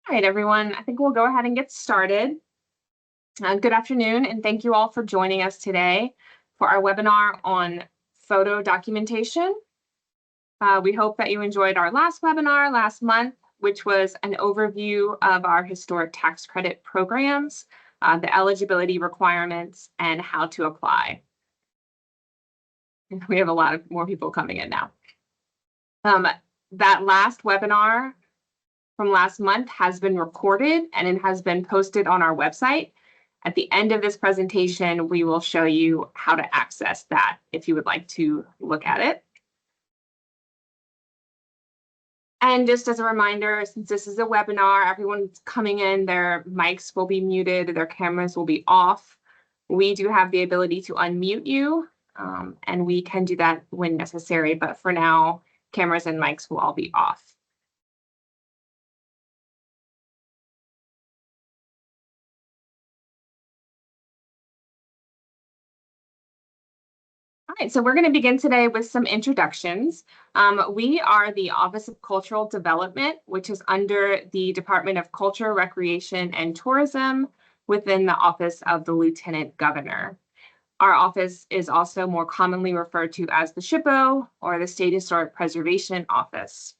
All right, everyone, I think we'll go ahead and get started. Good afternoon, and thank you all for joining us today for our webinar on photo documentation. We hope that you enjoyed our last webinar last month, which was an overview of our historic tax credit programs, the eligibility requirements, and how to apply. We have a lot of more people coming in now. That last webinar from last month has been recorded and it has been posted on our website. At the end of this presentation, we will show you how to access that if you would like to look at it. And just as a reminder, since this is a webinar, everyone's coming in, their mics will be muted, their cameras will be off. We do have the ability to unmute you, and we can do that when necessary, but for now, cameras and mics will all be off. All right, so we're going to begin today with some introductions. We are the Office of Cultural Development, which is under the Department of Culture, Recreation, and Tourism within the Office of the Lieutenant Governor. Our office is also more commonly referred to as the SHPO, or the State Historic Preservation Office.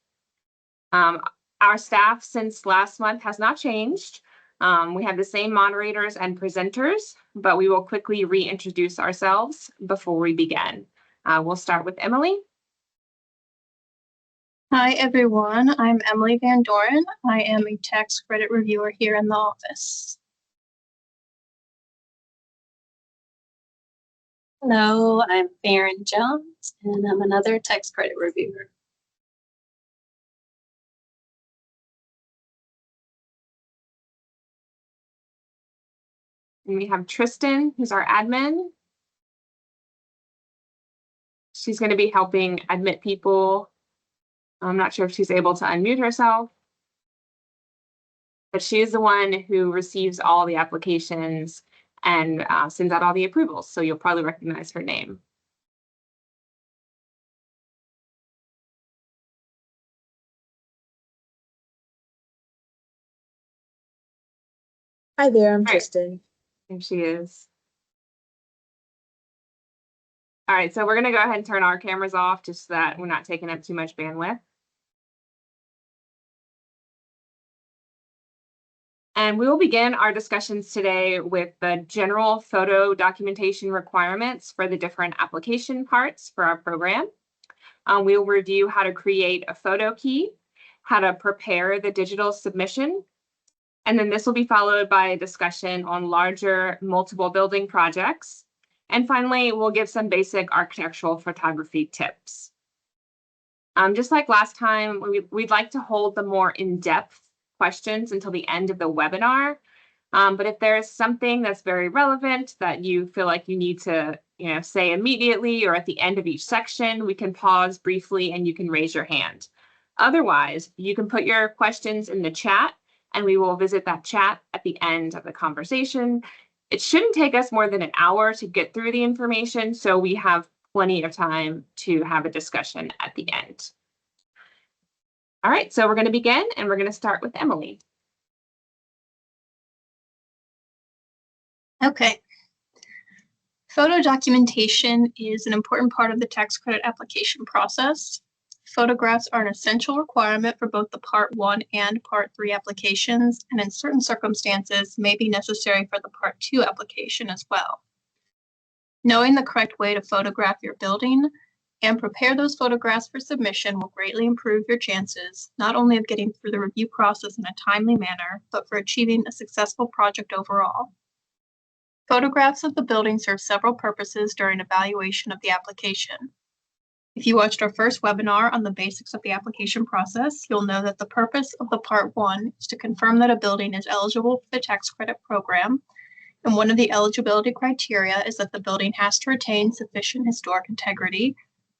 Our staff since last month has not changed. We have the same moderators and presenters, but we will quickly reintroduce ourselves before we begin. We'll start with Emily. Hi, everyone. I'm Emily Van Doren. I am a tax credit reviewer here in the office. Hello, I'm Farron Jones, and I'm another tax credit reviewer. And we have Tristan, who's our admin. She's going to be helping admit people. I'm not sure if she's able to unmute herself, but she is the one who receives all the applications and sends out all the approvals, so you'll probably recognize her name. Hi there, I'm Tristan. There she is. All right, so we're going to go ahead and turn our cameras off just so that we're not taking up too much bandwidth. And we will begin our discussions today with the general photo documentation requirements for the different application parts for our program. We will review how to create a photo key, how to prepare the digital submission, and then this will be followed by a discussion on larger multiple building projects. And finally, we'll give some basic architectural photography tips. Just like last time, we'd like to hold the more in-depth questions until the end of the webinar. But if there's something that's very relevant that you feel like you need to say immediately or at the end of each section, we can pause briefly and you can raise your hand. Otherwise, you can put your questions in the chat and we will visit that chat at the end of the conversation. It shouldn't take us more than an hour to get through the information, so we have plenty of time to have a discussion at the end. All right, so we're going to begin and we're going to start with Emily. Okay. Photo documentation is an important part of the tax credit application process. Photographs are an essential requirement for both the Part 1 and Part 3 applications, and in certain circumstances may be necessary for the Part 2 application as well. Knowing the correct way to photograph your building and prepare those photographs for submission will greatly improve your chances, not only of getting through the review process in a timely manner, but for achieving a successful project overall. Photographs of the building serve several purposes during evaluation of the application. If you watched our first webinar on the basics of the application process, you'll know that the purpose of the Part 1 is to confirm that a building is eligible for the tax credit program, and one of the eligibility criteria is that the building has to retain sufficient historic integrity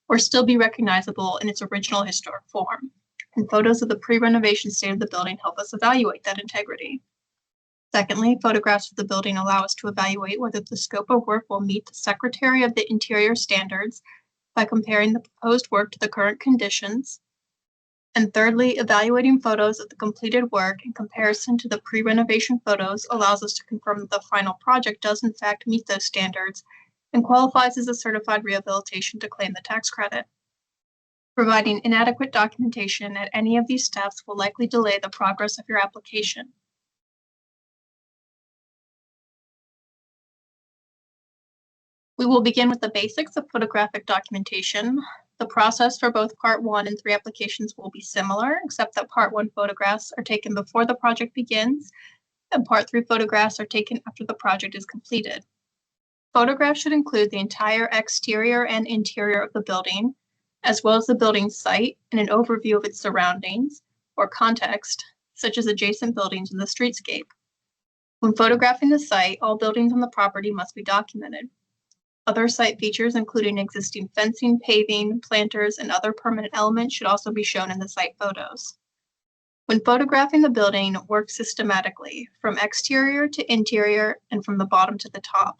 or still be recognizable in its original historic form. And photos of the pre-renovation state of the building help us evaluate that integrity. Secondly, photographs of the building allow us to evaluate whether the scope of work will meet the Secretary of the Interior standards by comparing the proposed work to the current conditions. And thirdly, evaluating photos of the completed work in comparison to the pre-renovation photos allows us to confirm that the final project does in fact meet those standards and qualifies as a certified rehabilitation to claim the tax credit. Providing inadequate documentation at any of these steps will likely delay the progress of your application. We will begin with the basics of photographic documentation. The process for both Part 1 and 3 applications will be similar, except that Part 1 photographs are taken before the project begins, and Part 3 photographs are taken after the project is completed. Photographs should include the entire exterior and interior of the building, as well as the building site and an overview of its surroundings or context, such as adjacent buildings in the streetscape. When photographing the site, all buildings on the property must be documented. Other site features, including existing fencing, paving, planters, and other permanent elements, should also be shown in the site photos. When photographing the building, work systematically, from exterior to interior and from the bottom to the top.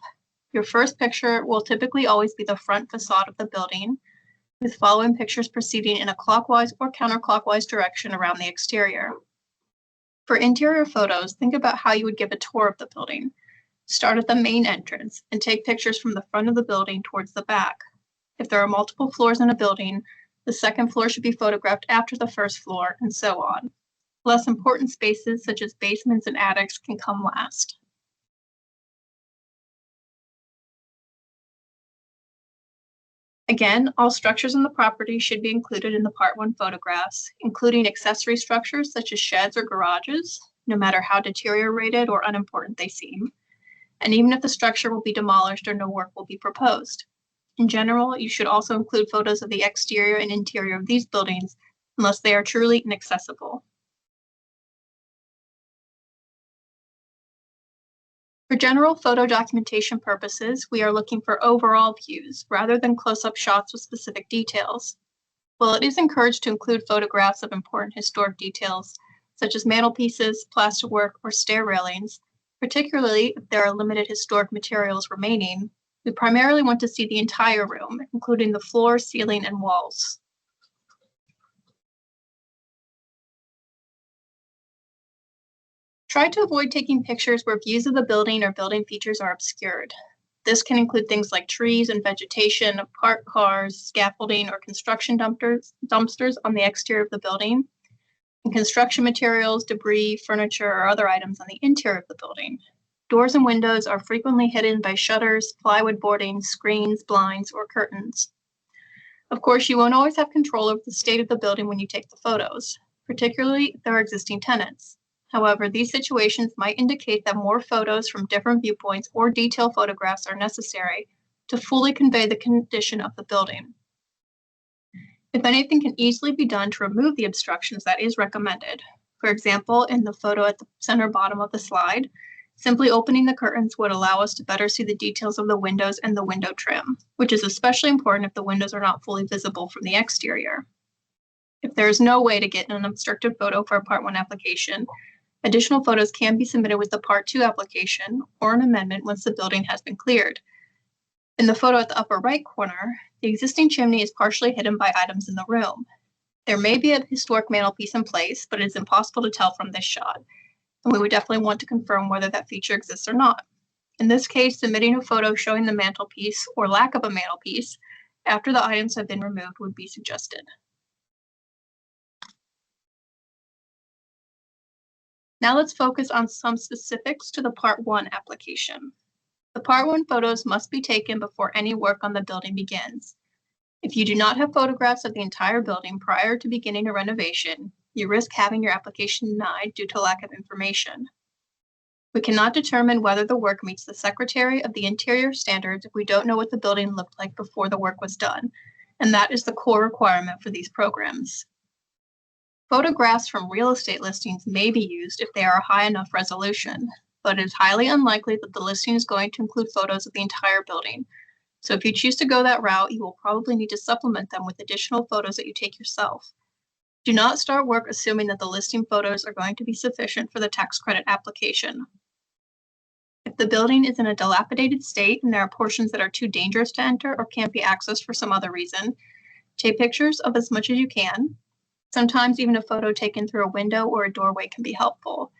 Your first picture will typically always be the front facade of the building, with following pictures proceeding in a clockwise or counterclockwise direction around the exterior. For interior photos, think about how you would give a tour of the building. Start at the main entrance and take pictures from the front of the building towards the back. If there are multiple floors in a building, the second floor should be photographed after the first floor, and so on. Less important spaces such as basements and attics can come last. Again, all structures on the property should be included in the Part 1 photographs, including accessory structures such as sheds or garages, no matter how deteriorated or unimportant they seem, and even if the structure will be demolished or no work will be proposed. In general, you should also include photos of the exterior and interior of these buildings, unless they are truly inaccessible. For general photo documentation purposes, we are looking for overall views rather than close-up shots with specific details. While it is encouraged to include photographs of important historic details, such as mantelpieces, plasterwork, or stair railings, particularly if there are limited historic materials remaining, we primarily want to see the entire room, including the floor, ceiling, and walls. Try to avoid taking pictures where views of the building or building features are obscured. This can include things like trees and vegetation, parked cars, scaffolding, or construction dumpsters on the exterior of the building, and construction materials, debris, furniture, or other items on the interior of the building. Doors and windows are frequently hidden by shutters, plywood boarding, screens, blinds, or curtains. Of course, you won't always have control over the state of the building when you take the photos, particularly if there are existing tenants. However, these situations might indicate that more photos from different viewpoints or detailed photographs are necessary to fully convey the condition of the building. If anything can easily be done to remove the obstructions, that is recommended. For example, in the photo at the center bottom of the slide, simply opening the curtains would allow us to better see the details of the windows and the window trim, which is especially important if the windows are not fully visible from the exterior. If there is no way to get an unobstructed photo for a Part 1 application, additional photos can be submitted with the Part 2 application or an amendment once the building has been cleared. In the photo at the upper right corner, the existing chimney is partially hidden by items in the room. There may be a historic mantelpiece in place, but it is impossible to tell from this shot, and we would definitely want to confirm whether that feature exists or not. In this case, submitting a photo showing the mantelpiece or lack of a mantelpiece after the items have been removed would be suggested. Now let's focus on some specifics to the Part 1 application. The Part 1 photos must be taken before any work on the building begins. If you do not have photographs of the entire building prior to beginning a renovation, you risk having your application denied due to lack of information. We cannot determine whether the work meets the Secretary of the Interior standards if we don't know what the building looked like before the work was done, and that is the core requirement for these programs. Photographs from real estate listings may be used if they are a high enough resolution, but it is highly unlikely that the listing is going to include photos of the entire building. So if you choose to go that route, you will probably need to supplement them with additional photos that you take yourself. Do not start work assuming that the listing photos are going to be sufficient for the tax credit application. If the building is in a dilapidated state and there are portions that are too dangerous to enter or can't be accessed for some other reason, take pictures of as much as you can. Sometimes even a photo taken through a window or a doorway can be helpful.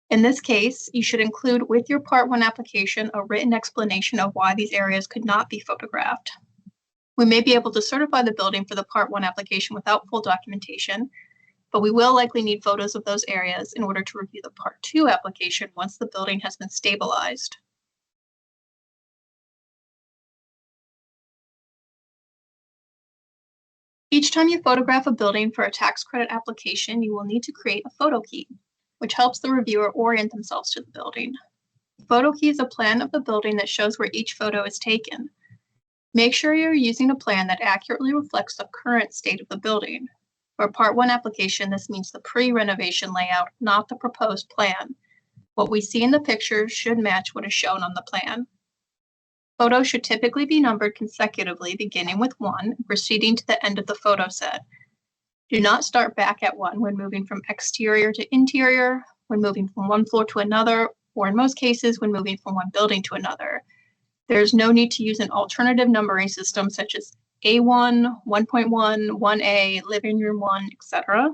In this case, you should include with your Part 1 application a written explanation of why these areas could not be photographed. We may be able to certify the building for the Part 1 application without full documentation, but we will likely need photos of those areas in order to review the Part 2 application once the building has been stabilized. Each time you photograph a building for a tax credit application, you will need to create a photo key, which helps the reviewer orient themselves to the building. The photo key is a plan of the building that shows where each photo is taken. Make sure you're using a plan that accurately reflects the current state of the building. For a Part 1 application, this means the pre-renovation layout, not the proposed plan. What we see in the picture should match what is shown on the plan. Photos should typically be numbered consecutively, beginning with 1 and proceeding to the end of the photo set. Do not start back at 1 when moving from exterior to interior, when moving from one floor to another, or in most cases, when moving from one building to another. There is no need to use an alternative numbering system such as A1, 1.1, 1A, living room 1, etc.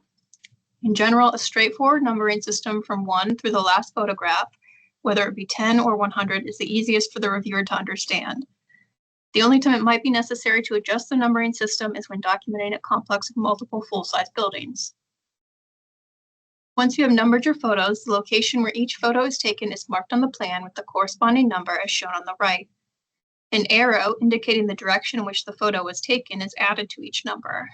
In general, a straightforward numbering system from 1 through the last photograph, whether it be 10 or 100, is the easiest for the reviewer to understand. The only time it might be necessary to adjust the numbering system is when documenting a complex of multiple full-size buildings. Once you have numbered your photos, the location where each photo is taken is marked on the plan with the corresponding number as shown on the right. An arrow indicating the direction in which the photo was taken is added to each number.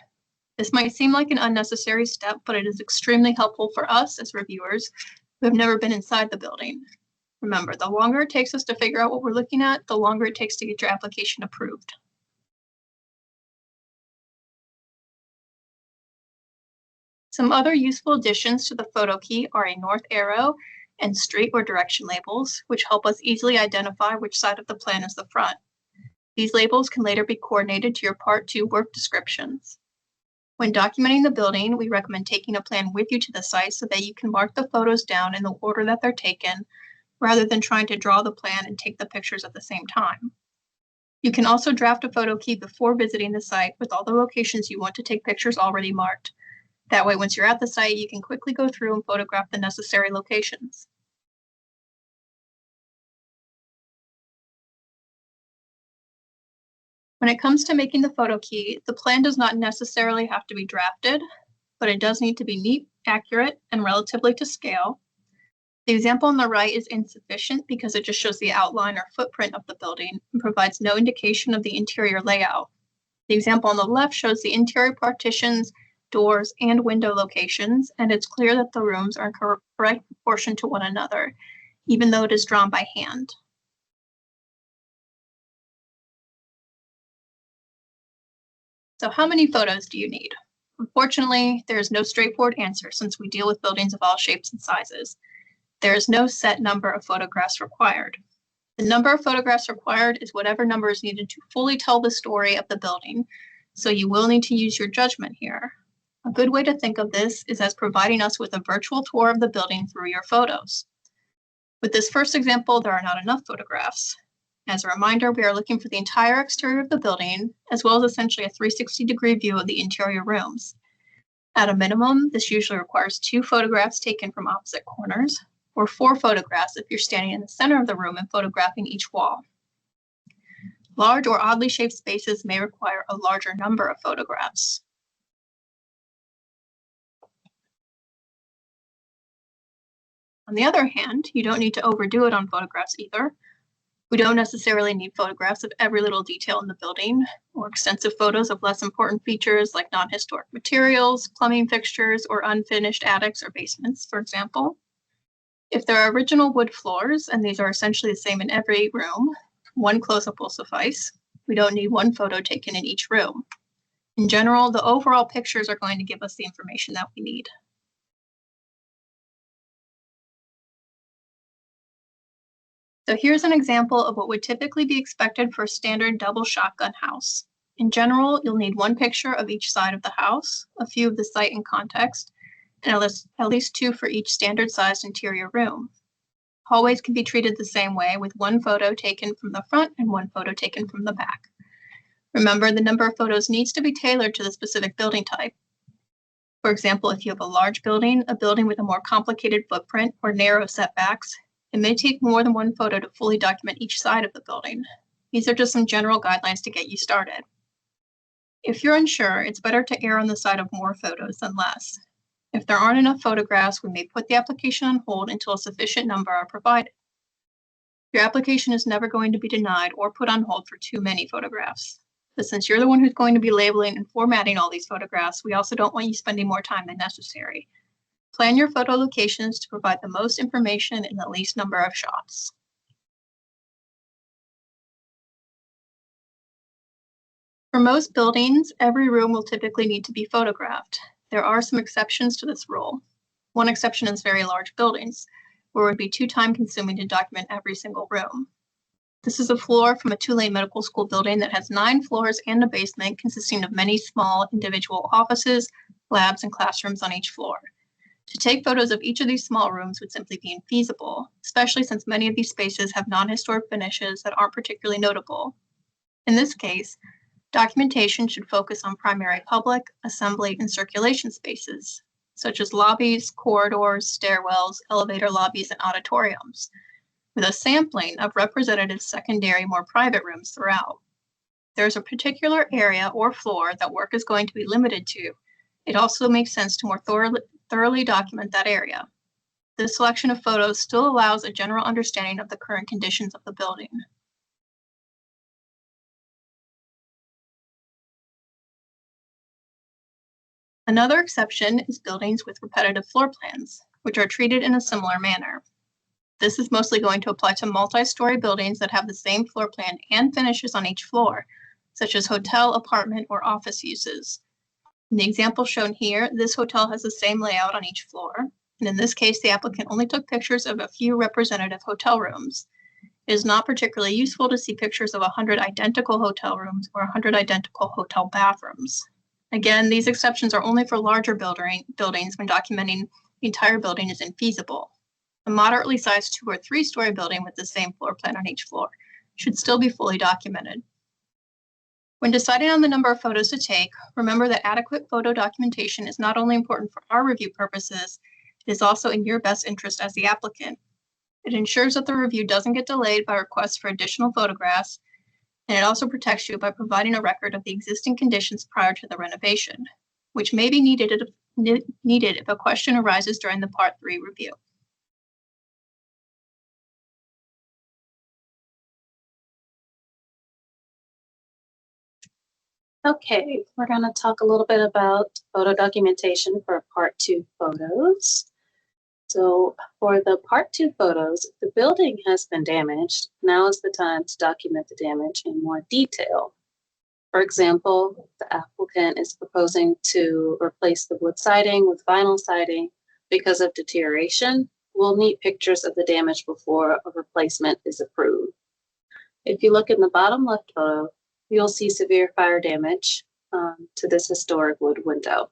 This might seem like an unnecessary step, but it is extremely helpful for us as reviewers who have never been inside the building. Remember, the longer it takes us to figure out what we're looking at, the longer it takes to get your application approved. Some other useful additions to the photo key are a north arrow and street or direction labels, which help us easily identify which side of the plan is the front. These labels can later be coordinated to your Part 2 work descriptions. When documenting the building, we recommend taking a plan with you to the site so that you can mark the photos down in the order that they're taken, rather than trying to draw the plan and take the pictures at the same time. You can also draft a photo key before visiting the site with all the locations you want to take pictures already marked. That way, once you're at the site, you can quickly go through and photograph the necessary locations. When it comes to making the photo key, the plan does not necessarily have to be drafted, but it does need to be neat, accurate, and relatively to scale. The example on the right is insufficient because it just shows the outline or footprint of the building and provides no indication of the interior layout. The example on the left shows the interior partitions, doors, and window locations, and it's clear that the rooms are in correct proportion to one another, even though it is drawn by hand. So how many photos do you need? Unfortunately, there is no straightforward answer since we deal with buildings of all shapes and sizes. There is no set number of photographs required. The number of photographs required is whatever number is needed to fully tell the story of the building, so you will need to use your judgment here. A good way to think of this is as providing us with a virtual tour of the building through your photos. With this first example, there are not enough photographs. As a reminder, we are looking for the entire exterior of the building, as well as essentially a 360-degree view of the interior rooms. At a minimum, this usually requires 2 photographs taken from opposite corners, or 4 photographs if you're standing in the center of the room and photographing each wall. Large or oddly shaped spaces may require a larger number of photographs. On the other hand, you don't need to overdo it on photographs either. We don't necessarily need photographs of every little detail in the building, or extensive photos of less important features like non-historic materials, plumbing fixtures, or unfinished attics or basements, for example. If there are original wood floors, and these are essentially the same in every room, 1 close-up will suffice. We don't need 1 photo taken in each room. In general, the overall pictures are going to give us the information that we need. So here's an example of what would typically be expected for a standard double shotgun house. In general, you'll need 1 picture of each side of the house, a few of the site and context, and at least 2 for each standard-sized interior room. Hallways can be treated the same way, with 1 photo taken from the front and 1 photo taken from the back. Remember, the number of photos needs to be tailored to the specific building type. For example, if you have a large building, a building with a more complicated footprint or narrow setbacks, it may take more than one photo to fully document each side of the building. These are just some general guidelines to get you started. If you're unsure, it's better to err on the side of more photos than less. If there aren't enough photographs, we may put the application on hold until a sufficient number are provided. Your application is never going to be denied or put on hold for too many photographs. But since you're the one who's going to be labeling and formatting all these photographs, we also don't want you spending more time than necessary. Plan your photo locations to provide the most information in the least number of shots. For most buildings, every room will typically need to be photographed. There are some exceptions to this rule. One exception is very large buildings, where it would be too time-consuming to document every single room. This is a floor from a Tulane Medical School building that has 9 floors and a basement consisting of many small individual offices, labs, and classrooms on each floor. To take photos of each of these small rooms would simply be infeasible, especially since many of these spaces have non-historic finishes that aren't particularly notable. In this case, documentation should focus on primary public, assembly, and circulation spaces, such as lobbies, corridors, stairwells, elevator lobbies, and auditoriums, with a sampling of representative secondary, more private rooms throughout. There's a particular area or floor that work is going to be limited to. It also makes sense to more thoroughly document that area. This selection of photos still allows a general understanding of the current conditions of the building. Another exception is buildings with repetitive floor plans, which are treated in a similar manner. This is mostly going to apply to multi-story buildings that have the same floor plan and finishes on each floor, such as hotel, apartment, or office uses. In the example shown here, this hotel has the same layout on each floor, and in this case, the applicant only took pictures of a few representative hotel rooms. It is not particularly useful to see pictures of 100 identical hotel rooms or 100 identical hotel bathrooms. Again, these exceptions are only for larger buildings when documenting the entire building is infeasible. A moderately sized 2- or 3-story building with the same floor plan on each floor should still be fully documented. When deciding on the number of photos to take, remember that adequate photo documentation is not only important for our review purposes, it is also in your best interest as the applicant. It ensures that the review doesn't get delayed by requests for additional photographs, and it also protects you by providing a record of the existing conditions prior to the renovation, which may be needed if a question arises during the Part 3 review. Okay, we're going to talk a little bit about photo documentation for Part 2 photos. So for the Part 2 photos, if the building has been damaged, now is the time to document the damage in more detail. For example, the applicant is proposing to replace the wood siding with vinyl siding because of deterioration. We'll need pictures of the damage before a replacement is approved. If you look in the bottom left photo, you'll see severe fire damage to this historic wood window.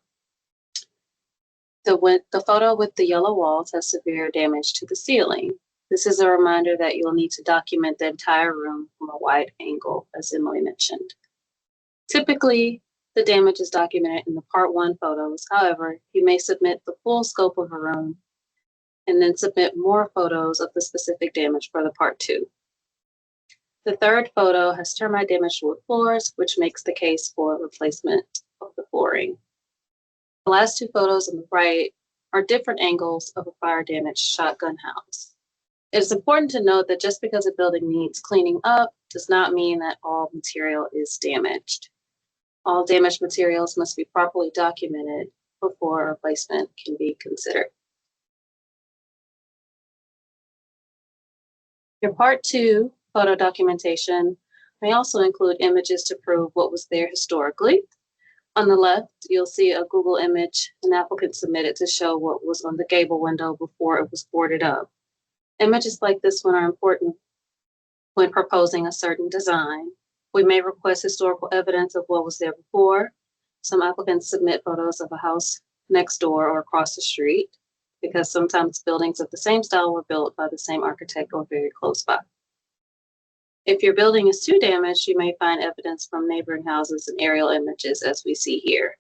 The photo with the yellow walls has severe damage to the ceiling. This is a reminder that you'll need to document the entire room from a wide angle, as Emily mentioned. Typically, the damage is documented in the Part 1 photos. However, you may submit the full scope of a room and then submit more photos of the specific damage for the Part 2. The third photo has termite damage to wood floors, which makes the case for replacement of the flooring. The last 2 photos on the right are different angles of a fire-damaged shotgun house. It is important to note that just because a building needs cleaning up does not mean that all material is damaged. All damaged materials must be properly documented before a replacement can be considered. Your Part 2 photo documentation may also include images to prove what was there historically. On the left, you'll see a Google image an applicant submitted to show what was on the gable window before it was boarded up. Images like this one are important when proposing a certain design. We may request historical evidence of what was there before. Some applicants submit photos of a house next door or across the street, because sometimes buildings of the same style were built by the same architect or very close by. If your building is too damaged, you may find evidence from neighboring houses and aerial images, as we see here.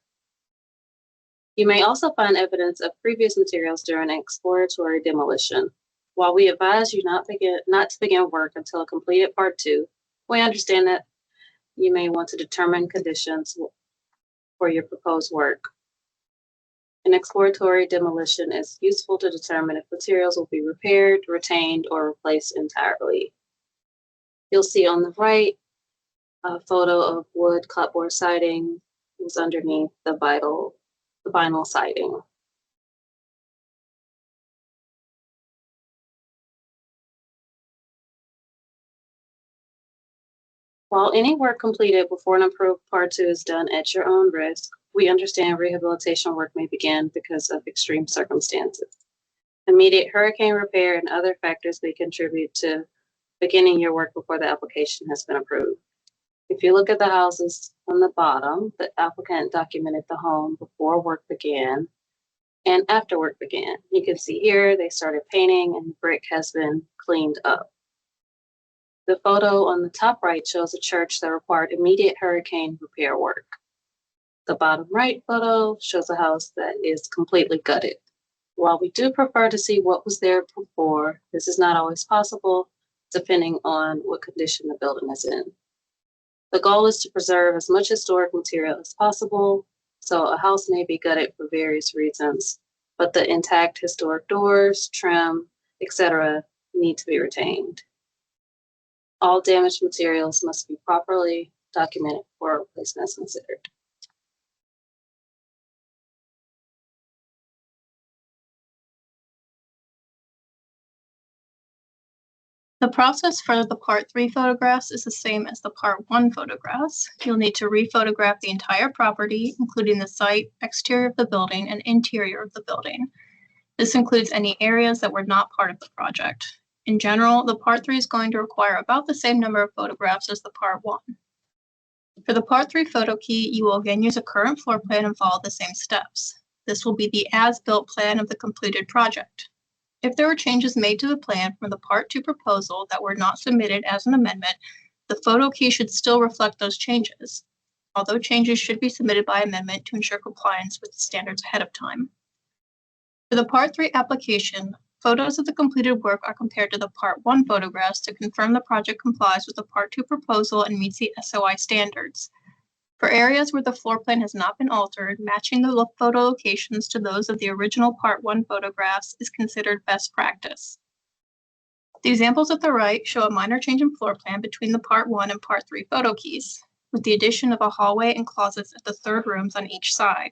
You may also find evidence of previous materials during exploratory demolition. While we advise you not to begin work until completed Part 2, we understand that you may want to determine conditions for your proposed work. An exploratory demolition is useful to determine if materials will be repaired, retained, or replaced entirely. You'll see on the right a photo of wood clapboard siding is underneath the vinyl siding. While any work completed before an approved Part 2 is done at your own risk, we understand rehabilitation work may begin because of extreme circumstances. Immediate hurricane repair and other factors may contribute to beginning your work before the application has been approved. If you look at the houses on the bottom, the applicant documented the home before work began and after work began. You can see here they started painting and the brick has been cleaned up. The photo on the top right shows a church that required immediate hurricane repair work. The bottom right photo shows a house that is completely gutted. While we do prefer to see what was there before, this is not always possible, depending on what condition the building is in. The goal is to preserve as much historic material as possible, so a house may be gutted for various reasons, but the intact historic doors, trim, etc. need to be retained. All damaged materials must be properly documented before replacement is considered. The process for the Part 3 photographs is the same as the Part 1 photographs. You'll need to rephotograph the entire property, including the site, exterior of the building, and interior of the building. This includes any areas that were not part of the project. In general, the Part 3 is going to require about the same number of photographs as the Part 1. For the Part 3 photo key, you will again use a current floor plan and follow the same steps. This will be the as-built plan of the completed project. If there were changes made to the plan from the Part 2 proposal that were not submitted as an amendment, the photo key should still reflect those changes, although changes should be submitted by amendment to ensure compliance with the standards ahead of time. For the Part 3 application, photos of the completed work are compared to the Part 1 photographs to confirm the project complies with the Part 2 proposal and meets the SOI standards. For areas where the floor plan has not been altered, matching the photo locations to those of the original Part 1 photographs is considered best practice. The examples at the right show a minor change in floor plan between the Part 1 and Part 3 photo keys, with the addition of a hallway and closets at the third rooms on each side.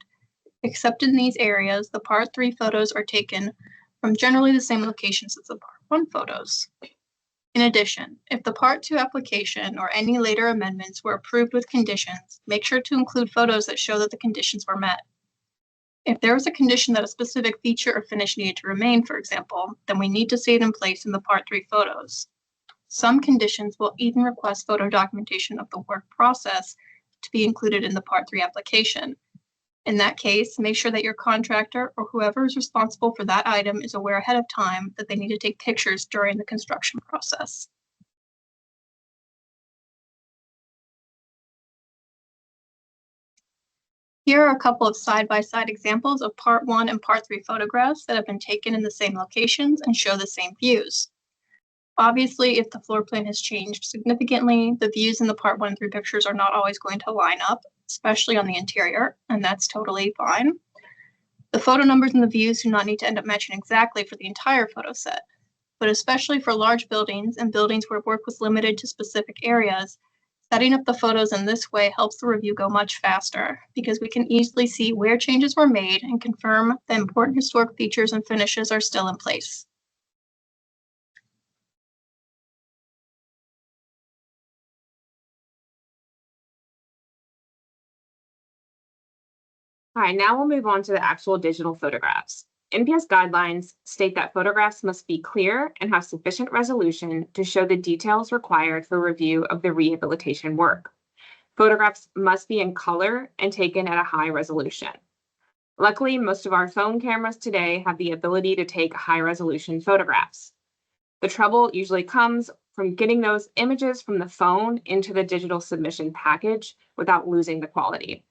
Except in these areas, the Part 3 photos are taken from generally the same locations as the Part 1 photos. In addition, if the Part 2 application or any later amendments were approved with conditions, make sure to include photos that show that the conditions were met. If there was a condition that a specific feature or finish needed to remain, for example, then we need to see it in place in the Part 3 photos. Some conditions will even request photo documentation of the work process to be included in the Part 3 application. In that case, make sure that your contractor or whoever is responsible for that item is aware ahead of time that they need to take pictures during the construction process. Here are a couple of side-by-side examples of Part 1 and Part 3 photographs that have been taken in the same locations and show the same views. Obviously, if the floor plan has changed significantly, the views in the Part 1 and 3 pictures are not always going to line up, especially on the interior, and that's totally fine. The photo numbers and the views do not need to end up matching exactly for the entire photo set, but especially for large buildings and buildings where work was limited to specific areas, setting up the photos in this way helps the review go much faster because we can easily see where changes were made and confirm the important historic features and finishes are still in place. All right, now we'll move on to the actual digital photographs. NPS guidelines state that photographs must be clear and have sufficient resolution to show the details required for review of the rehabilitation work. Photographs must be in color and taken at a high resolution. Luckily, most of our phone cameras today have the ability to take high-resolution photographs. The trouble usually comes from getting those images from the phone into the digital submission package without losing the quality.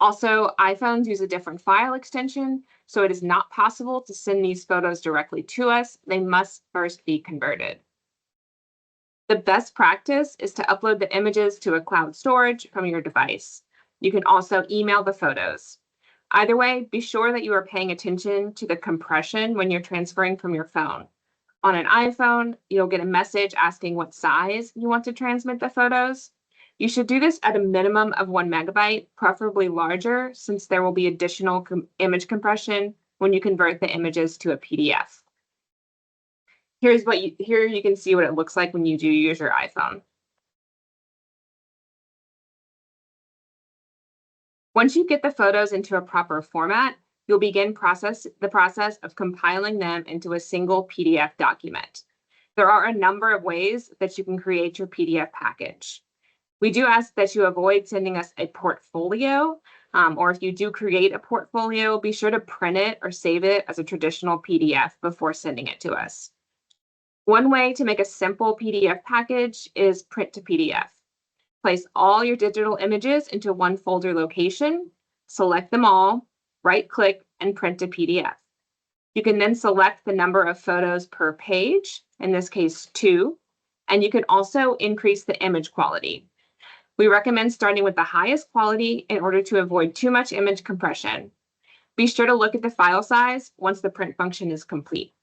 Also, iPhones use a different file extension, so it is not possible to send these photos directly to us. They must first be converted. The best practice is to upload the images to a cloud storage from your device. You can also email the photos. Either way, be sure that you are paying attention to the compression when you're transferring from your phone. On an iPhone, you'll get a message asking what size you want to transmit the photos. You should do this at a minimum of 1 megabyte, preferably larger, since there will be additional image compression when you convert the images to a PDF. Here you can see what it looks like when you do use your iPhone. Once you get the photos into a proper format, you'll begin the process of compiling them into a single PDF document. There are a number of ways that you can create your PDF package. We do ask that you avoid sending us a portfolio, or if you do create a portfolio, be sure to print it or save it as a traditional PDF before sending it to us. One way to make a simple PDF package is print to PDF. Place all your digital images into one folder location, select them all, right-click, and print to PDF. You can then select the number of photos per page, in this case 2, and you can also increase the image quality. We recommend starting with the highest quality in order to avoid too much image compression. Be sure to look at the file size once the print function is complete.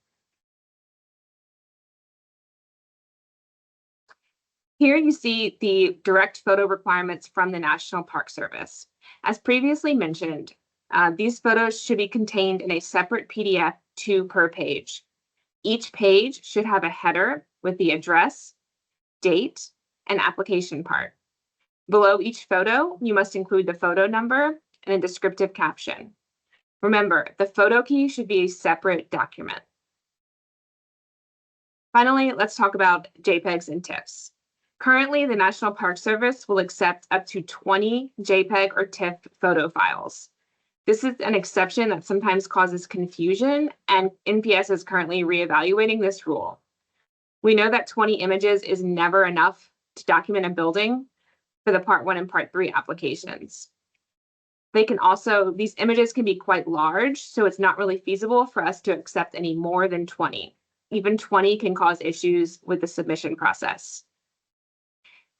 Here you see the direct photo requirements from the National Park Service. As previously mentioned, these photos should be contained in a separate PDF, 2 per page. Each page should have a header with the address, date, and application part. Below each photo, you must include the photo number and a descriptive caption. Remember, the photo key should be a separate document. Finally, let's talk about JPEGs and TIFFs. Currently, the National Park Service will accept up to 20 JPEG or TIFF photo files. This is an exception that sometimes causes confusion, and NPS is currently reevaluating this rule. We know that 20 images is never enough to document a building for the Part 1 and Part 3 applications. These images can be quite large, so it's not really feasible for us to accept any more than 20. Even 20 can cause issues with the submission process.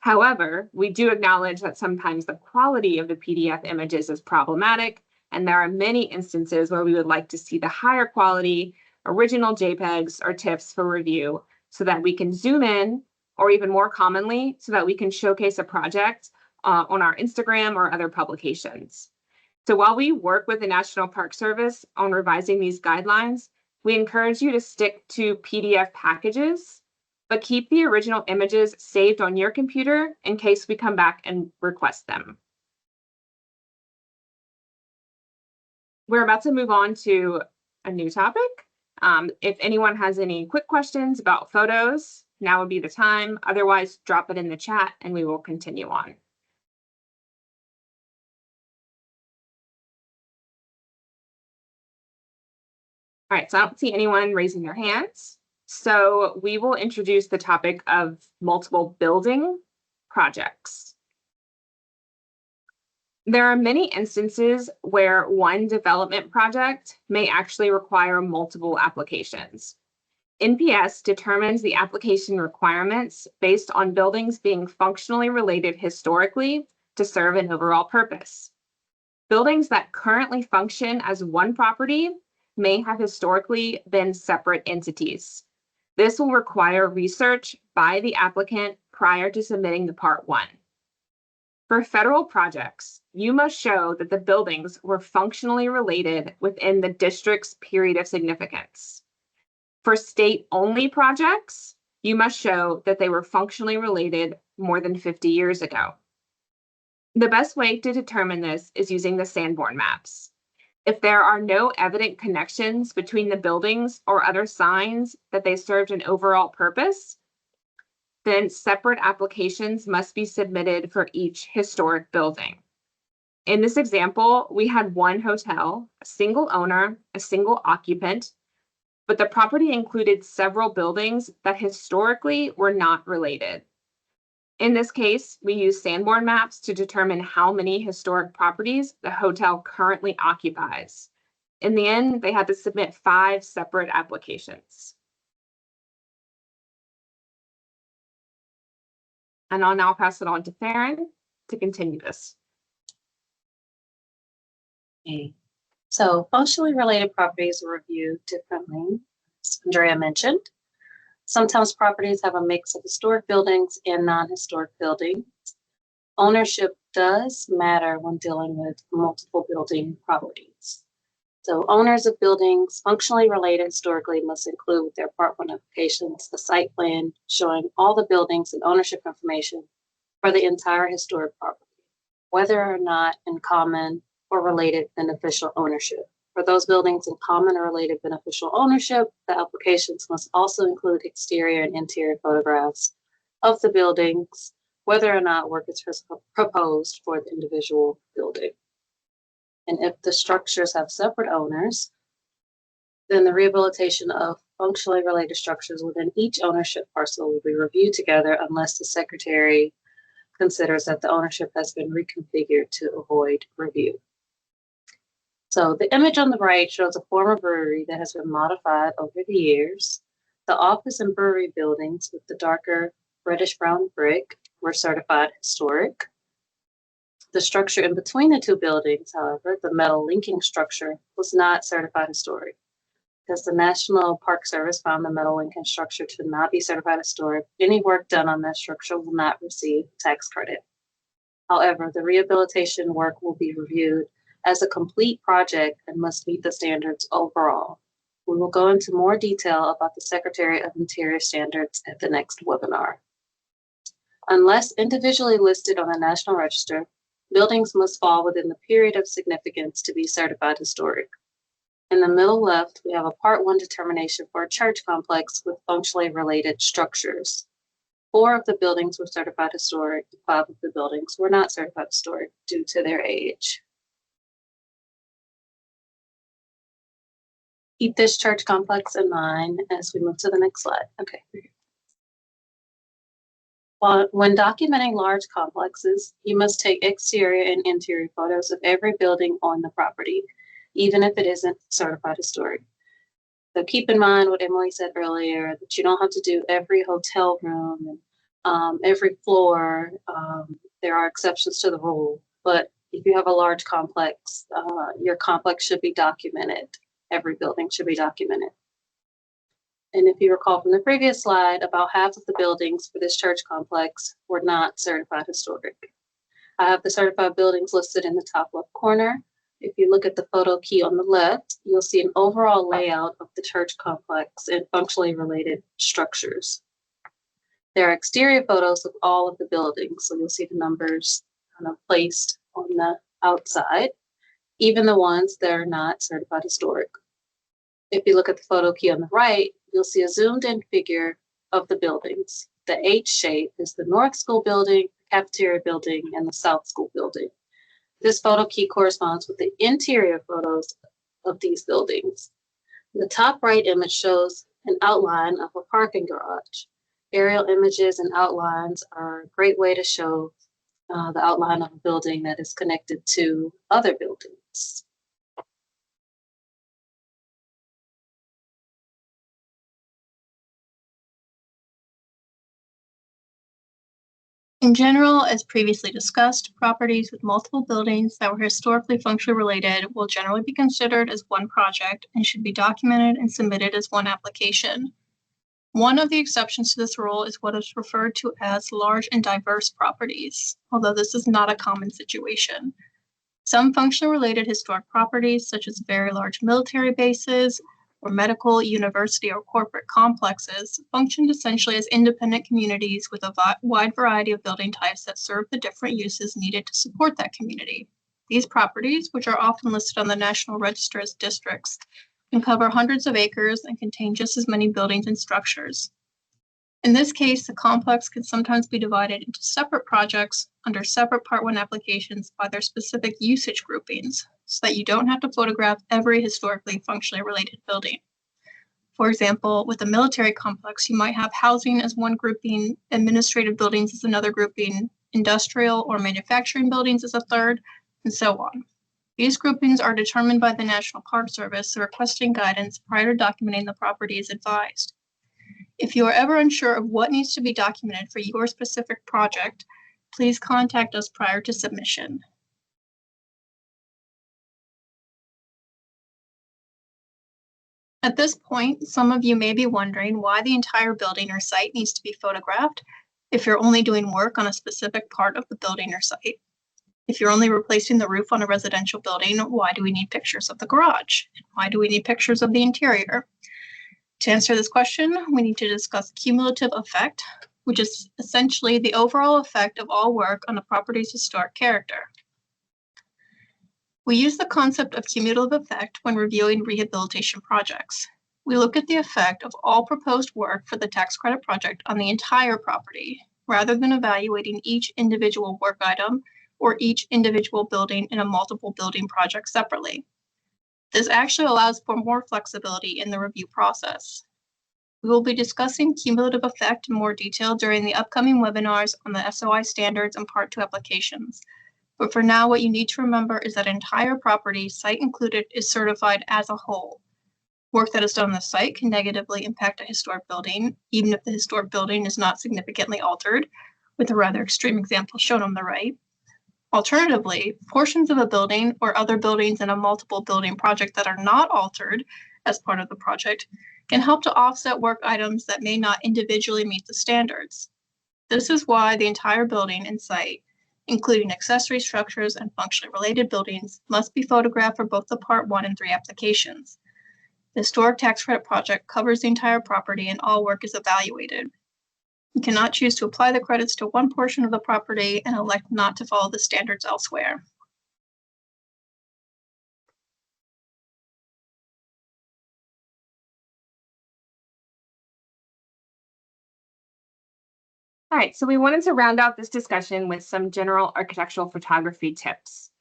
However, we do acknowledge that sometimes the quality of the PDF images is problematic, and there are many instances where we would like to see the higher quality original JPEGs or TIFFs for review so that we can zoom in, or even more commonly, so that we can showcase a project on our Instagram or other publications. So while we work with the National Park Service on revising these guidelines, we encourage you to stick to PDF packages, but keep the original images saved on your computer in case we come back and request them. We're about to move on to a new topic. If anyone has any quick questions about photos, now would be the time. Otherwise, drop it in the chat and we will continue on. All right, so I don't see anyone raising their hands. So we will introduce the topic of multiple building projects. There are many instances where one development project may actually require multiple applications. NPS determines the application requirements based on buildings being functionally related historically to serve an overall purpose. Buildings that currently function as one property may have historically been separate entities. This will require research by the applicant prior to submitting the Part 1. For federal projects, you must show that the buildings were functionally related within the district's period of significance. For state-only projects, you must show that they were functionally related more than 50 years ago. The best way to determine this is using the Sanborn maps. If there are no evident connections between the buildings or other signs that they served an overall purpose, then separate applications must be submitted for each historic building. In this example, we had one hotel, a single owner, a single occupant, but the property included several buildings that historically were not related. In this case, we use Sanborn maps to determine how many historic properties the hotel currently occupies. In the end, they had to submit 5 separate applications. And I'll now pass it on to Farron to continue this. Okay. So functionally related properties are reviewed differently, as Andrea mentioned. Sometimes properties have a mix of historic buildings and non-historic buildings. Ownership does matter when dealing with multiple building properties. So owners of buildings functionally related historically must include with their Part 1 applications a site plan showing all the buildings and ownership information for the entire historic property, whether or not in common or related beneficial ownership. For those buildings in common or related beneficial ownership, the applications must also include exterior and interior photographs of the buildings, whether or not work is proposed for the individual building. And if the structures have separate owners, then the rehabilitation of functionally related structures within each ownership parcel will be reviewed together unless the secretary considers that the ownership has been reconfigured to avoid review. So the image on the right shows a former brewery that has been modified over the years. The office and brewery buildings with the darker reddish brown brick were certified historic. The structure in between the two buildings, however, the metal linking structure, was not certified historic. Because the National Park Service found the metal linking structure to not be certified historic, any work done on that structure will not receive tax credit. However, the rehabilitation work will be reviewed as a complete project and must meet the standards overall. We will go into more detail about the Secretary of Interior standards at the next webinar. Unless individually listed on the National Register, buildings must fall within the period of significance to be certified historic. In the middle left, we have a Part 1 determination for a church complex with functionally related structures. 4 of the buildings were certified historic, 5 of the buildings were not certified historic due to their age. Keep this church complex in mind as we move to the next slide. Okay. When documenting large complexes, you must take exterior and interior photos of every building on the property, even if it isn't certified historic. So keep in mind what Emily said earlier, that you don't have to do every hotel room and every floor. There are exceptions to the rule, but if you have a large complex, your complex should be documented. Every building should be documented. And if you recall from the previous slide, about half of the buildings for this church complex were not certified historic. I have the certified buildings listed in the top left corner. If you look at the photo key on the left, you'll see an overall layout of the church complex and functionally related structures. There are exterior photos of all of the buildings, so you'll see the numbers kind of placed on the outside, even the ones that are not certified historic. If you look at the photo key on the right, you'll see a zoomed in figure of the buildings. The H shape is the North School building, cafeteria building, and the South School building. This photo key corresponds with the interior photos of these buildings. The top right image shows an outline of a parking garage. Aerial images and outlines are a great way to show the outline of a building that is connected to other buildings. In general, as previously discussed, properties with multiple buildings that were historically functionally related will generally be considered as one project and should be documented and submitted as one application. One of the exceptions to this rule is what is referred to as large and diverse properties, although this is not a common situation. Some functionally related historic properties, such as very large military bases, or medical, university, or corporate complexes, functioned essentially as independent communities with a wide variety of building types that serve the different uses needed to support that community. These properties, which are often listed on the National Register as districts, can cover hundreds of acres and contain just as many buildings and structures. In this case, the complex can sometimes be divided into separate projects under separate Part 1 applications by their specific usage groupings, so that you don't have to photograph every historically functionally related building. For example, with a military complex, you might have housing as one grouping, administrative buildings as another grouping, industrial or manufacturing buildings as a third, and so on. These groupings are determined by the National Park Service, so requesting guidance prior to documenting the property is advised. If you are ever unsure of what needs to be documented for your specific project, please contact us prior to submission. At this point, some of you may be wondering why the entire building or site needs to be photographed if you're only doing work on a specific part of the building or site. If you're only replacing the roof on a residential building, why do we need pictures of the garage? Why do we need pictures of the interior? To answer this question, we need to discuss cumulative effect, which is essentially the overall effect of all work on a property's historic character. We use the concept of cumulative effect when reviewing rehabilitation projects. We look at the effect of all proposed work for the tax credit project on the entire property, rather than evaluating each individual work item or each individual building in a multiple building project separately. This actually allows for more flexibility in the review process. We will be discussing cumulative effect in more detail during the upcoming webinars on the SOI standards and Part 2 applications. But for now, what you need to remember is that entire property, site included, is certified as a whole. Work that is done on the site can negatively impact a historic building, even if the historic building is not significantly altered, with a rather extreme example shown on the right. Alternatively, portions of a building or other buildings in a multiple building project that are not altered as part of the project can help to offset work items that may not individually meet the standards. This is why the entire building and site, including accessory structures and functionally related buildings, must be photographed for both the Part 1 and 3 applications. The Historic Tax Credit Project covers the entire property and all work is evaluated. You cannot choose to apply the credits to one portion of the property and elect not to follow the standards elsewhere. All right, so we wanted to round out this discussion with some general architectural photography tips.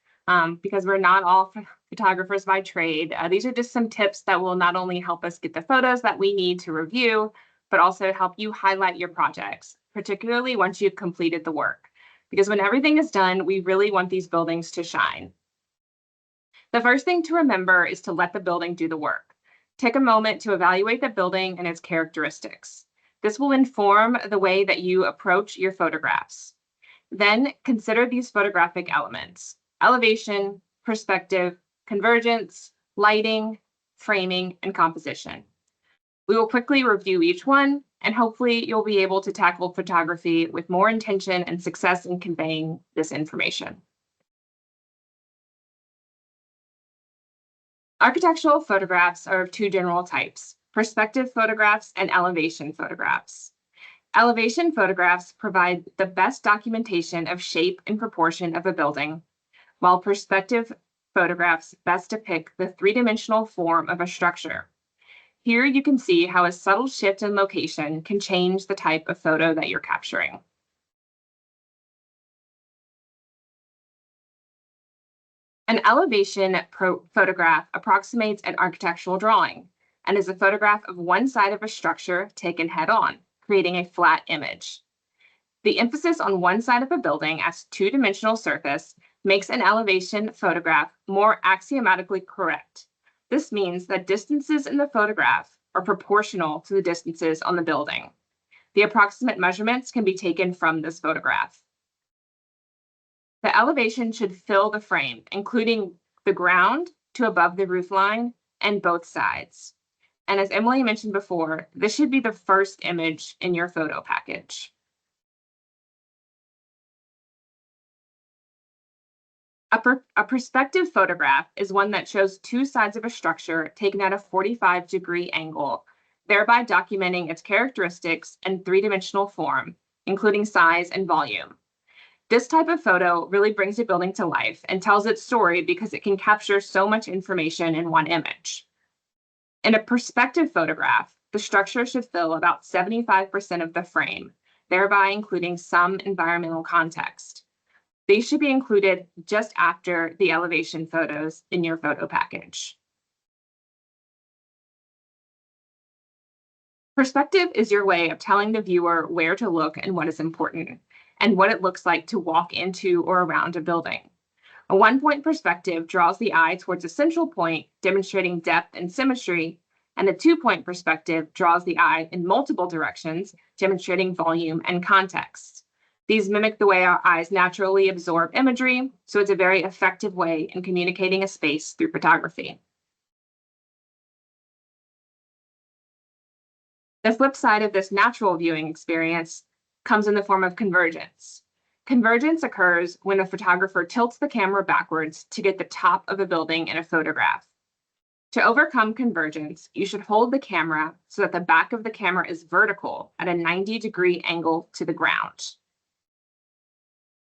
Because we're not all photographers by trade, these are just some tips that will not only help us get the photos that we need to review, but also help you highlight your projects, particularly once you've completed the work. Because when everything is done, we really want these buildings to shine. The first thing to remember is to let the building do the work. Take a moment to evaluate the building and its characteristics. This will inform the way that you approach your photographs. Then consider these photographic elements: elevation, perspective, convergence, lighting, framing, and composition. We will quickly review each one, and hopefully you'll be able to tackle photography with more intention and success in conveying this information. Architectural photographs are of two general types: perspective photographs and elevation photographs. Elevation photographs provide the best documentation of shape and proportion of a building, while perspective photographs best depict the three-dimensional form of a structure. Here you can see how a subtle shift in location can change the type of photo that you're capturing. An elevation photograph approximates an architectural drawing and is a photograph of one side of a structure taken head-on, creating a flat image. The emphasis on one side of a building as two-dimensional surface makes an elevation photograph more axiomatically correct. This means that distances in the photograph are proportional to the distances on the building. The approximate measurements can be taken from this photograph. The elevation should fill the frame, including the ground to above the roof line and both sides. And as Emily mentioned before, this should be the first image in your photo package. A perspective photograph is one that shows two sides of a structure taken at a 45-degree angle, thereby documenting its characteristics and three-dimensional form, including size and volume. This type of photo really brings a building to life and tells its story because it can capture so much information in one image. In a perspective photograph, the structure should fill about 75% of the frame, thereby including some environmental context. They should be included just after the elevation photos in your photo package. Perspective is your way of telling the viewer where to look and what is important, and what it looks like to walk into or around a building. A one-point perspective draws the eye towards a central point, demonstrating depth and symmetry, and a two-point perspective draws the eye in multiple directions, demonstrating volume and context. These mimic the way our eyes naturally absorb imagery, so it's a very effective way in communicating a space through photography. The flip side of this natural viewing experience comes in the form of convergence. Convergence occurs when a photographer tilts the camera backwards to get the top of a building in a photograph. To overcome convergence, you should hold the camera so that the back of the camera is vertical at a 90-degree angle to the ground.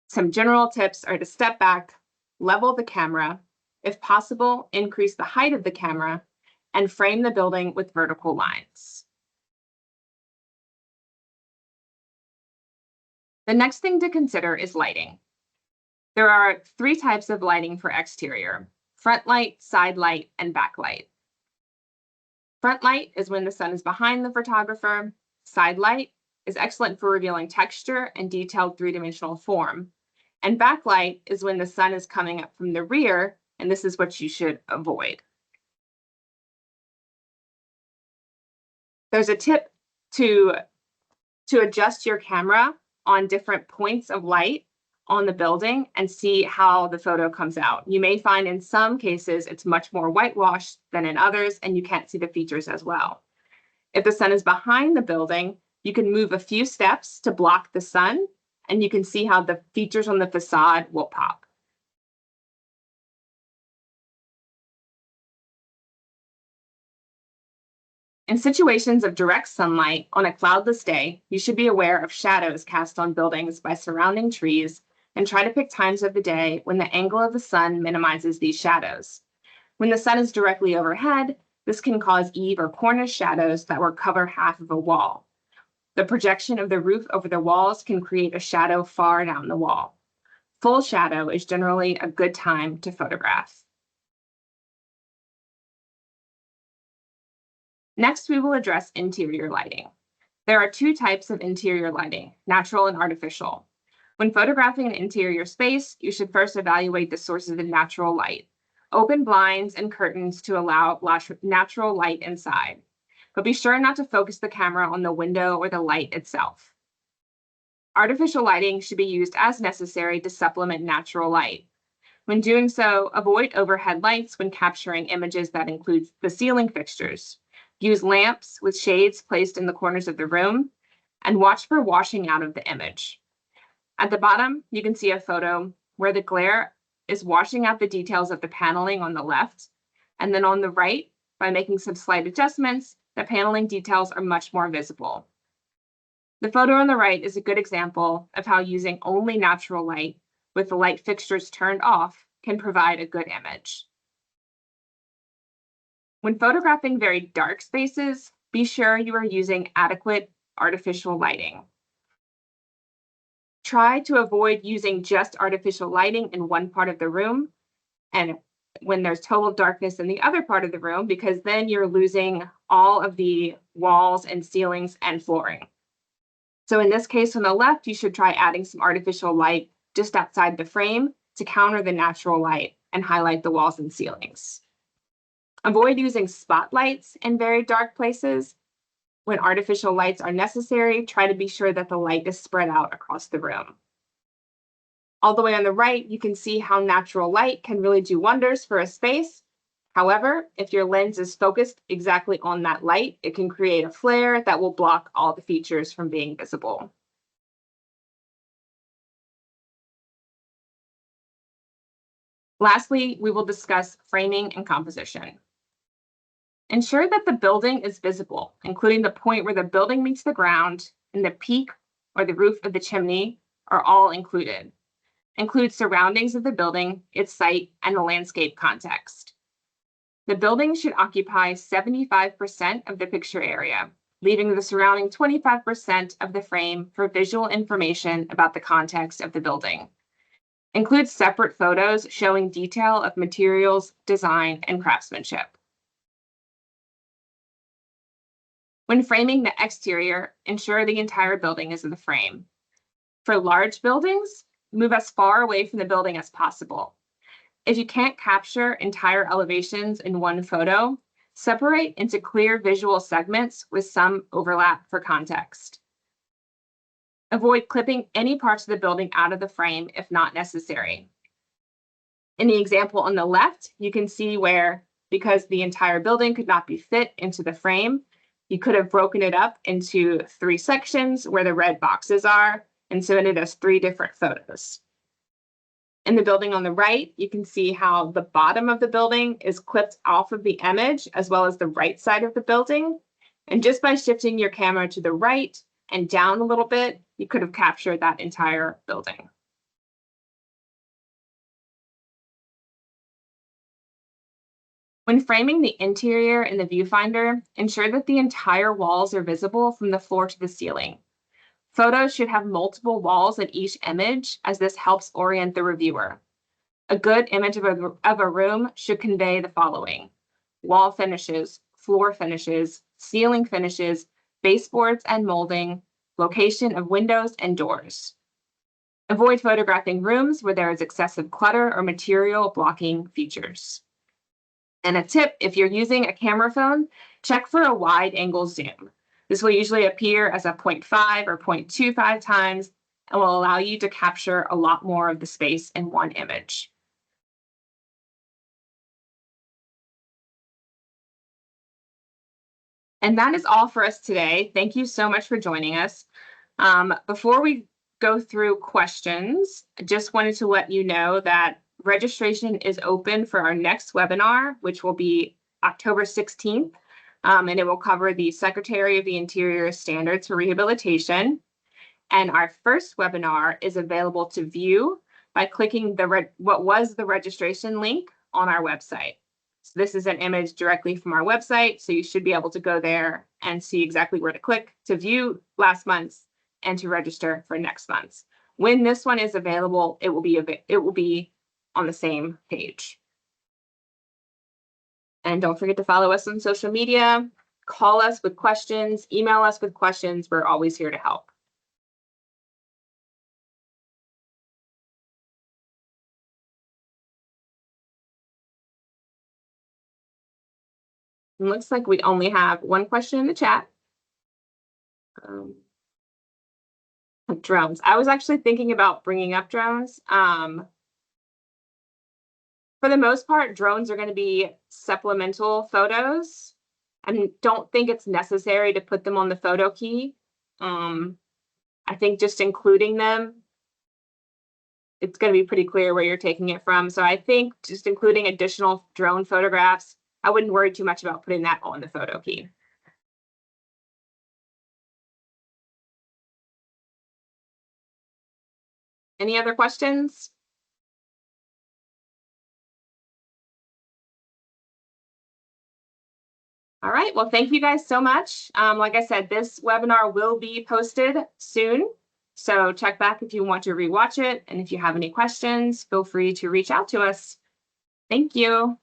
Some general tips are to step back, level the camera, if possible, increase the height of the camera, and frame the building with vertical lines. The next thing to consider is lighting. There are 3 types of lighting for exterior: front light, side light, and backlight. Front light is when the sun is behind the photographer. Side light is excellent for revealing texture and detailed 3-dimensional form. And backlight is when the sun is coming up from the rear, and this is what you should avoid. There's a tip to adjust your camera on different points of light on the building and see how the photo comes out. You may find in some cases it's much more whitewashed than in others, and you can't see the features as well. If the sun is behind the building, you can move a few steps to block the sun, and you can see how the features on the facade will pop. In situations of direct sunlight on a cloudless day, you should be aware of shadows cast on buildings by surrounding trees and try to pick times of the day when the angle of the sun minimizes these shadows. When the sun is directly overhead, this can cause eave or cornice shadows that will cover half of a wall. The projection of the roof over the walls can create a shadow far down the wall. Full shadow is generally a good time to photograph. Next, we will address interior lighting. There are 2 types of interior lighting, natural and artificial. When photographing an interior space, you should first evaluate the sources of natural light. Open blinds and curtains to allow natural light inside, but be sure not to focus the camera on the window or the light itself. Artificial lighting should be used as necessary to supplement natural light. When doing so, avoid overhead lights when capturing images that include the ceiling fixtures. Use lamps with shades placed in the corners of the room, and watch for washing out of the image. At the bottom, you can see a photo where the glare is washing out the details of the paneling on the left, and then on the right, by making some slight adjustments, the paneling details are much more visible. The photo on the right is a good example of how using only natural light with the light fixtures turned off can provide a good image. When photographing very dark spaces, be sure you are using adequate artificial lighting. Try to avoid using just artificial lighting in one part of the room and when there's total darkness in the other part of the room, because then you're losing all of the walls and ceilings and flooring. So in this case on the left, you should try adding some artificial light just outside the frame to counter the natural light and highlight the walls and ceilings. Avoid using spotlights in very dark places. When artificial lights are necessary, try to be sure that the light is spread out across the room. All the way on the right, you can see how natural light can really do wonders for a space. However, if your lens is focused exactly on that light, it can create a flare that will block all the features from being visible. Lastly, we will discuss framing and composition. Ensure that the building is visible, including the point where the building meets the ground and the peak or the roof of the chimney are all included. Include surroundings of the building, its site, and the landscape context. The building should occupy 75% of the picture area, leaving the surrounding 25% of the frame for visual information about the context of the building. Include separate photos showing detail of materials, design, and craftsmanship. When framing the exterior, ensure the entire building is in the frame. For large buildings, move as far away from the building as possible. If you can't capture entire elevations in one photo, separate into clear visual segments with some overlap for context. Avoid clipping any parts of the building out of the frame if not necessary. In the example on the left, you can see where, because the entire building could not be fit into the frame, you could have broken it up into 3 sections where the red boxes are and submitted as 3 different photos. In the building on the right, you can see how the bottom of the building is clipped off of the image as well as the right side of the building. And just by shifting your camera to the right and down a little bit, you could have captured that entire building. When framing the interior in the viewfinder, ensure that the entire walls are visible from the floor to the ceiling. Photos should have multiple walls in each image, as this helps orient the reviewer. A good image of a room should convey the following: wall finishes, floor finishes, ceiling finishes, baseboards and molding, location of windows and doors. Avoid photographing rooms where there is excessive clutter or material blocking features. And a tip, if you're using a camera phone, check for a wide angle zoom. This will usually appear as a 0.5 or 0.25 times and will allow you to capture a lot more of the space in one image. And that is all for us today. Thank you so much for joining us. Before we go through questions, I just wanted to let you know that registration is open for our next webinar, which will be October 16th. And it will cover the Secretary of the Interior standards for rehabilitation. And our first webinar is available to view by clicking what was the registration link on our website. So this is an image directly from our website, so you should be able to go there and see exactly where to click to view last month's and to register for next month's. When this one is available, it will be on the same page. And don't forget to follow us on social media, call us with questions, email us with questions. We're always here to help. It looks like we only have one question in the chat. Drones. I was actually thinking about bringing up drones. For the most part, drones are going to be supplemental photos. I don't think it's necessary to put them on the photo key. I think just including them, it's going to be pretty clear where you're taking it from. So I think just including additional drone photographs, I wouldn't worry too much about putting that on the photo key. Any other questions? All right, well, thank you guys so much. Like I said, this webinar will be posted soon. So check back if you want to rewatch it. And if you have any questions, feel free to reach out to us. Thank you.